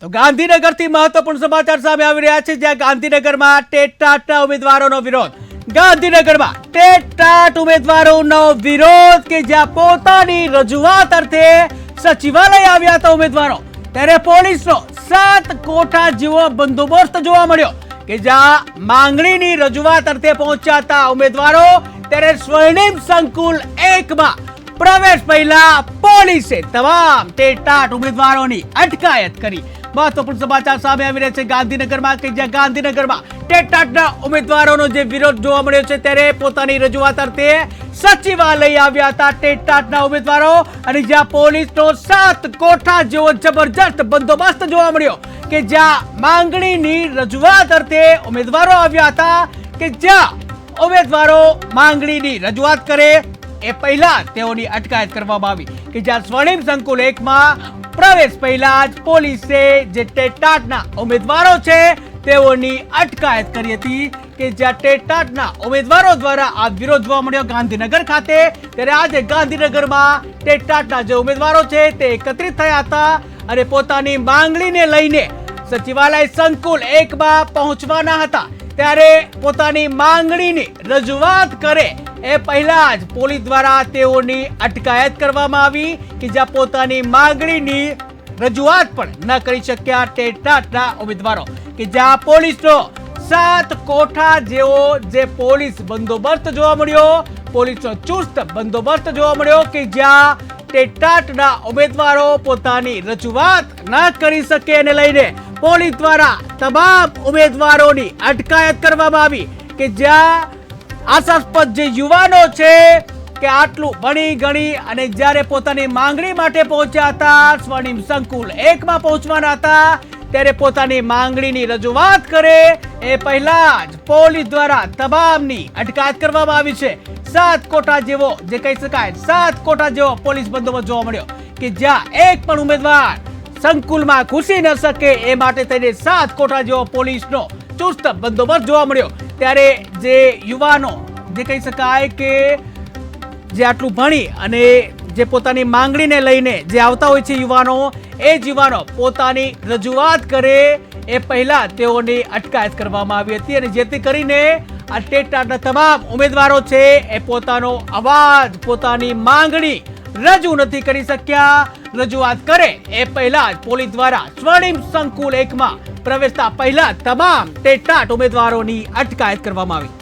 તો ગાંધીનગરથી મહત્વપૂર્ણ સમાચાર સામે આવી રહ્યા છે, જ્યાં ગાંધીનગરમાં ટેટ-ટાટના ઉમેદવારોનો વિરોધ. ગાંધીનગરમાં ટેટ-ટાટ ઉમેદવારોનો વિરોધ કે જ્યાં પોતાની રજૂઆત અર્થે સચિવાલય આવ્યા હતા ઉમેદવારો, ત્યારે પોલીસનો 7 કોઠા જેવો બંદોબસ્ત જોવા મળ્યો કે જ્યાં માંગણીની રજૂઆત અર્થે પહોંચ્યા હતા ઉમેદવારો. ત્યારે સ્વર્ણિમ સંકુલ 1માં પ્રવેશ પહેલા પોલીસે તમામ ટેટ-ટાટ ઉમેદવારોની અટકાયત કરી. મહત્વપૂર્ણ સમાચાર સામે આવી રહ્યા છે ગાંધીનગરમાં કે જ્યાં ગાંધીનગરમાં ટેટ-ટાટના ઉમેદવારોનો જે વિરોધ જોવા મળ્યો છે, ત્યારે પોતાની રજૂઆત અર્થે સચિવાલય આવ્યા હતા ટેટ-ટાટના ઉમેદવારો, અને જ્યાં પોલીસનો 7 કોઠા જેવો જબરજસ્ત બંદોબસ્ત જોવા મળ્યો કે જ્યાં માંગણીની રજૂઆત અર્થે ઉમેદવારો આવ્યા હતા કે જ્યાં ઉમેદવારો માંગણીની રજૂઆત કરે એ પહેલા તેઓની અટકાયત કરવામાં આવી કે જ્યાં સ્વર્ણિમ સંકુલ 1માં પ્રવેશ પહેલા જ પોલીસે જે ટેટ-ટાટના ઉમેદવારો છે તેઓની અટકાયત કરી હતી કે જ્યાં ટેટ-ટાટના ઉમેદવારો દ્વારા આ વિરોધ જોવા મળ્યો ગાંધીનગર ખાતે. ત્યારે આજે ગાંધીનગરમાં ટેટ-ટાટના જે ઉમેદવારો છે તે એકત્રિત થયા હતા અને પોતાની માંગણીને લઈને સચિવાલય સંકુલ 1માં પહોંચવાના હતા. ત્યારે પોતાની માંગણીની રજૂઆત કરે એ પહેલા જ પોલીસ દ્વારા તેઓની અટકાયત કરવામાં આવી કે જ્યાં પોતાની માંગણીની રજૂઆત પણ ન કરી શક્યા ટેટ-ટાટના ઉમેદવારો, કે જ્યાં પોલીસનો 7 કોઠા જેવો જે પોલીસ બંદોબસ્ત જોવા મળ્યો, પોલીસનો ચુસ્ત બંદોબસ્ત જોવા મળ્યો કે જ્યાં ટેટ-ટાટના ઉમેદવારો પોતાની રજૂઆત ન કરી શકે એને લઈને પોલીસ દ્વારા તમામ ઉમેદવારોની અટકાયત કરવામાં આવી કે જ્યાં આશાસ્પદ જે યુવાનો છે કે આટલું ભણી ગણી અને જ્યારે પોતાની માંગણી માટે પહોંચ્યા હતા, સ્વર્ણિમ સંકુલ 1માં પહોંચવાના હતા, ત્યારે પોતાની માંગણીની રજૂઆત કરે એ પહેલા જ પોલીસ દ્વારા તમામની અટકાયત કરવામાં આવી છે. 7 કોઠા જેવો જે કહી શકાય 7 કોઠા જેવો પોલીસ બંદોબસ્ત જોવા મળ્યો કે જ્યાં એક પણ ઉમેદવાર સંકુલમાં ઘૂસી ન શકે એ માટે થઈને 7 કોઠા જેવો પોલીસનો ચુસ્ત બંદોબસ્ત જોવા મળ્યો. ત્યારે જે યુવાનો જે કહી શકાય કે જે આટલું ભણી અને જે પોતાની માંગણીને લઈને જે આવતા હોય છે યુવાનો, એ જ યુવાનો પોતાની રજૂઆત કરે એ પહેલા તેઓની અટકાયત કરવામાં આવી હતી અને જેથી કરીને આ ટેટ-ટાટના તમામ ઉમેદવારો છે એ પોતાનો અવાજ, પોતાની માંગણી રજૂ નથી કરી શક્યા. રજૂઆત કરે એ પહેલા જ પોલીસ દ્વારા સ્વર્ણિમ સંકુલ 1માં પ્રવેશતા પહેલા તમામ ટેટ-ટાટ ઉમેદવારોની અટકાયત કરવામાં આવી.